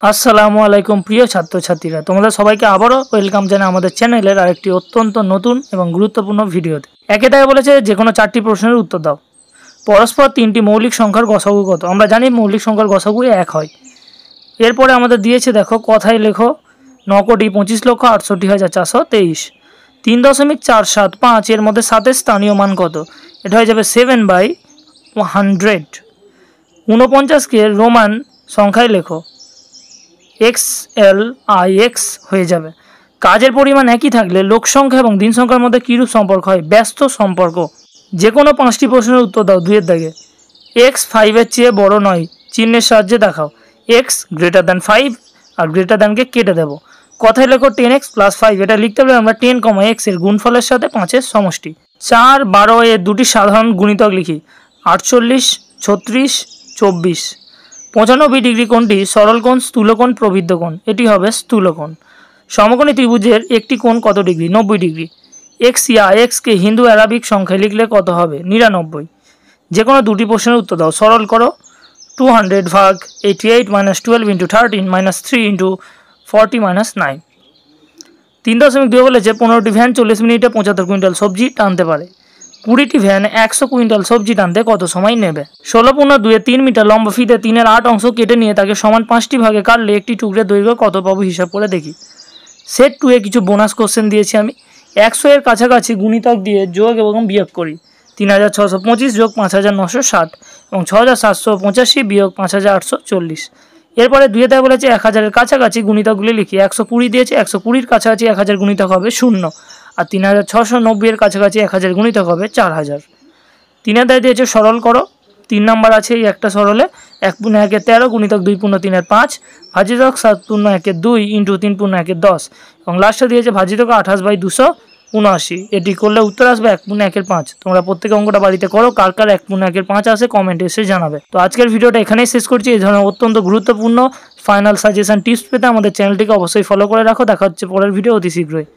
আসসালামু আলাইকুম প্রিয় ছাত্রছাত্রীরা, তোমাদের সবাইকে আবারও ওয়েলকাম জানাই আমাদের চ্যানেলের আরেকটি অত্যন্ত নতুন এবং গুরুত্বপূর্ণ ভিডিওতে। একে তাই বলেছে যে কোনো 4টি প্রশ্নের উত্তর দাও। পরস্পর 3টি মৌলিক সংখ্যার গসাগু কত? আমরা জানি মৌলিক সংখ্যার গসাগু 1 হয়। এরপরে আমাদের দিয়েছে, দেখো, কথায় লেখো 9,25,68,423। 3.475 এর মধ্যে 7-এর স্থানীয় মান কত? এটা হয়ে যাবে 7/100। 49কে রোমান সংখ্যায় লেখো, XLIX হয়ে যাবে। কাজের পরিমাণ একই থাকলে লোক সংখ্যা এবং দিন সংখ্যার মধ্যে কীরূপ সম্পর্ক হয়? ব্যস্ত সম্পর্ক। যে কোনো 5টি প্রশ্নের উত্তর দাও 2-এর দাগে। X 5-এর চেয়ে বড় নয় চিহ্নের সাহায্যে দেখাও। X > 5 আর গ্রেটার দ্যানকে কেটে দেব। কথায় লেখো 10x + 5। এটা লিখতে পারলে আমরা 10, x এর গুণফলের সাথে 5-এর সমষ্টি। 4, 12 এর দুটি সাধারণ গুণিতক লিখি, 48, 36, 24। 95 ডিগ্রি কোণটি সরল কোণ, স্থূলকোণ, প্রবৃদ্ধ কোণ। এটি হবে স্থূলকোণ। সমকোণী ত্রিভুজের একটি কোণ কত ডিগ্রি? 90 ডিগ্রি। X কে হিন্দু অ্যারাবিক সংখ্যায় লিখলে কত হবে? 99। যে কোনো 2টি প্রশ্নের উত্তর দাও। সরল করো। 200 ভাগ 88 - 12 × 13 - 3 × 40 - 9। 3.2 বলেছে 15টি ভ্যান 40 মিনিটে 75 কুইন্টাল সবজি টানতে পারে। 20টি ভ্যান 100 কুইন্টাল সবজি টানতে কত সময় নেবে? 16.2 এ 3 মিটার লম্বা ফিতে 3-এর 8 অংশ কেটে নিয়ে তাকে সমান 5টি ভাগে কাটলে একটি টুকরের দৈর্ঘ্য কত পাবো? হিসাব করে দেখি। সেট 2 এ কিছু বোনাস কোশ্চেন দিয়েছি আমি। 100 এর কাছাকাছি গুণিতক দিয়ে যোগ এবং বিয়োগ করি। 3625 যোগ 5960 এবং 6785 বিয়োগ 5840। এরপরে 2-এ বলেছে 1000-এর কাছাকাছি গুণিতকগুলি লিখি। 120 দিয়েছে, 120-র কাছাকাছি 1000 গুণিতক হবে 0, আর 3690-এর কাছাকাছি 1000 গুণিতক হবে 4000। 3-এ দিয়েছে সরল করো। 3 নাম্বার আছে এই একটা সরলে। 1/1 = 13 গুণিতক 2/3 = 5 ভাজিতক 7/1 = 2 × 3/1 = 10 এবং লাস্টে দিয়েছে ভাজিতক 28/279। এটি করলে উত্তর আসবে 1/1 = 5। তোমরা প্রত্যেকে অঙ্কটা বাড়িতে করো। কার কার 1/1 = 5 আসে কমেন্টে এসে জানাবে। তো আজকের ভিডিওটা এখানেই শেষ করছি। এই ধরনের অত্যন্ত গুরুত্বপূর্ণ ফাইনাল সাজেশন টিপস পেতে আমাদের চ্যানেলটিকে অবশ্যই ফলো করে রাখো। দেখা হচ্ছে পরের ভিডিও অতি শীঘ্রই।